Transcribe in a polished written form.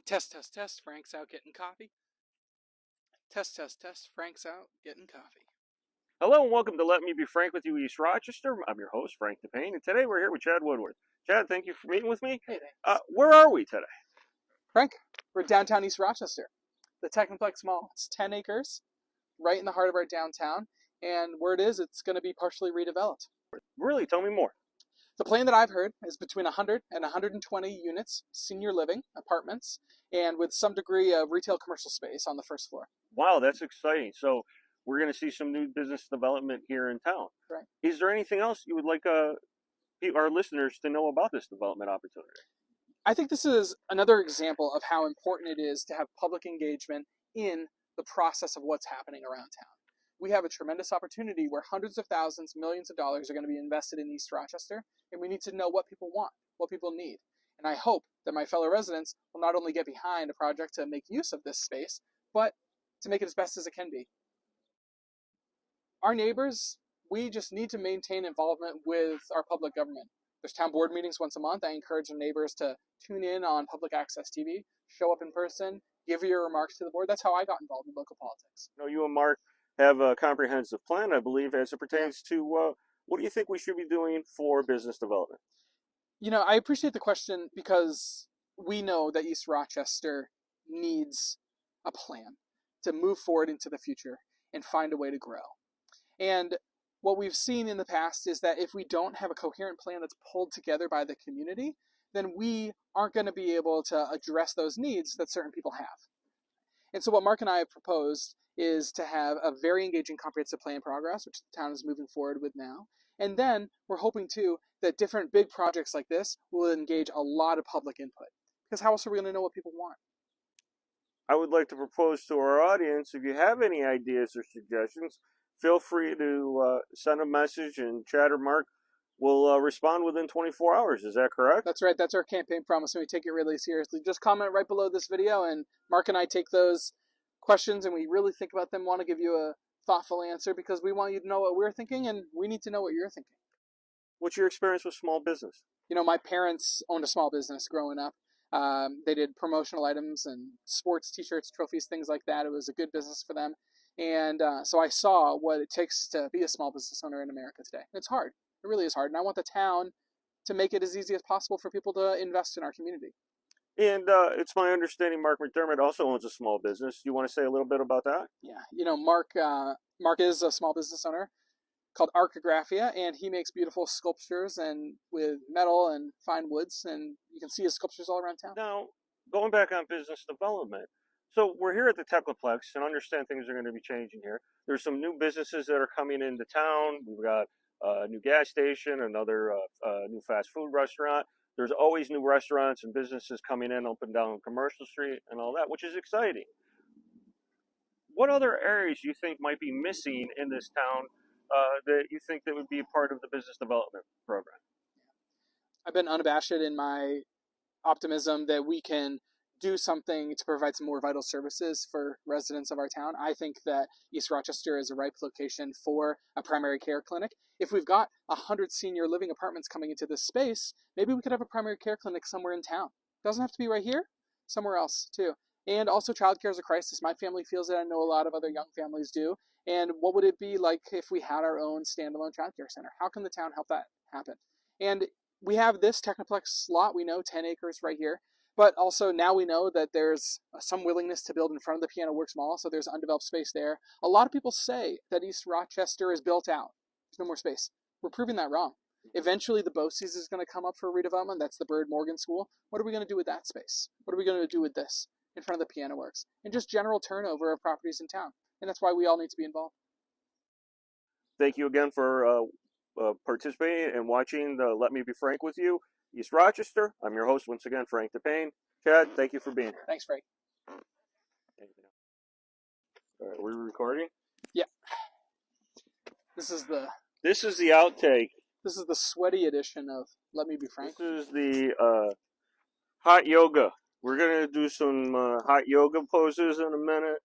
Test, test, test. Frank's out getting coffee. Test, test, test. Frank's out getting coffee. Hello and welcome to Let Me Be Frank with You, East Rochester. I'm your host, Frank DiPane, and today we're here with Chad Woodworth. Chad, thank you for meeting with me. Hey, thanks. Where are we today? Frank, we're downtown East Rochester. The Technoplex Mall. It's 10 acres, right in the heart of our downtown. And where it is, it's going to be partially redeveloped. Really? Tell me more. The plan that I've heard is between 100 and 120 units, senior living apartments, and with some degree of retail commercial space on the first floor. Wow, that's exciting. So we're going to see some new business development here in town. Right. Is there anything else you would like our listeners to know about this development opportunity? I think this is another example of how important it is to have public engagement in the process of what's happening around town. We have a tremendous opportunity where hundreds of thousands, millions of dollars are going to be invested in East Rochester, and we need to know what people want, what people need. And I hope that my fellow residents will not only get behind a project to make use of this space, but to make it as best as it can be. Our neighbors, we just need to maintain involvement with our public government. There's town board meetings once a month. I encourage the neighbors to tune in on public access TV, show up in person, give your remarks to the board. That's how I got involved in local politics. You know, you and Mark have a comprehensive plan, I believe, as it pertains to what do you think we should be doing for business development? You know, I appreciate the question because we know that East Rochester needs a plan to move forward into the future and find a way to grow. And what we've seen in the past is that if we don't have a coherent plan that's pulled together by the community, then we aren't going to be able to address those needs that certain people have. And so what Mark and I have proposed is to have a very engaging comprehensive plan progress, which the town is moving forward with now. And then we're hoping too that different big projects like this will engage a lot of public input. Because how else are we going to know what people want? I would like to propose to our audience, if you have any ideas or suggestions, feel free to send a message, and Chad or Mark will respond within 24 hours. Is that correct? That's right. That's our campaign promise, and we take it really seriously. Just comment right below this video, and Mark and I take those questions, and we really think about them, want to give you a thoughtful answer, because we want you to know what we're thinking, and we need to know what you're thinking. What's your experience with small business? You know, my parents owned a small business growing up. They did promotional items and sports t-shirts, trophies, things like that. It was a good business for them. And so I saw what it takes to be a small business owner in America today. It's hard. It really is hard. And I want the town to make it as easy as possible for people to invest in our community. And it's my understanding Mark McDermott also owns a small business. You want to say a little bit about that? Yeah. You know, Mark is a small business owner called Archigraphia, and he makes beautiful sculptures and with metal and fine woods, and you can see his sculptures all around town. Now, going back on business development, so we're here at the Technoplex and understand things are going to be changing here. There's some new businesses that are coming into town. We've got a new gas station, another new fast food restaurant. There's always new restaurants and businesses coming in up and down Commercial Street and all that, which is exciting. What other areas do you think might be missing in this town that you think that would be a part of the business development program? I've been unabashed in my optimism that we can do something to provide some more vital services for residents of our town. I think that East Rochester is a ripe location for a primary care clinic. If we've got 100 senior living apartments coming into this space, maybe we could have a primary care clinic somewhere in town. Doesn't have to be right here, somewhere else too. And also childcare is a crisis. My family feels it. I know a lot of other young families do. And what would it be like if we had our own standalone childcare center? How can the town help that happen? And we have this Technoplex lot, we know 10 acres right here. But also now we know that there's some willingness to build in front of the Piano Works Mall, so there's undeveloped space there. A lot of people say that East Rochester is built out. There's no more space. We're proving that wrong. Eventually the BOCES is going to come up for redevelopment. That's the Bird Morgan School. What are we going to do with that space? What are we going to do with this in front of the Piano Works? And just general turnover of properties in town. And that's why we all need to be involved. Thank you again for participating and watching the Let Me Be Frank with You, East Rochester. I'm your host once again, Frank DiPane. Chad, thank you for being here. Thanks, Frank. All right, are we recording? Yeah. This is the outtake. This is the sweaty edition of Let Me Be Frank. This is the hot yoga. We're gonna do some hot yoga poses in a minute.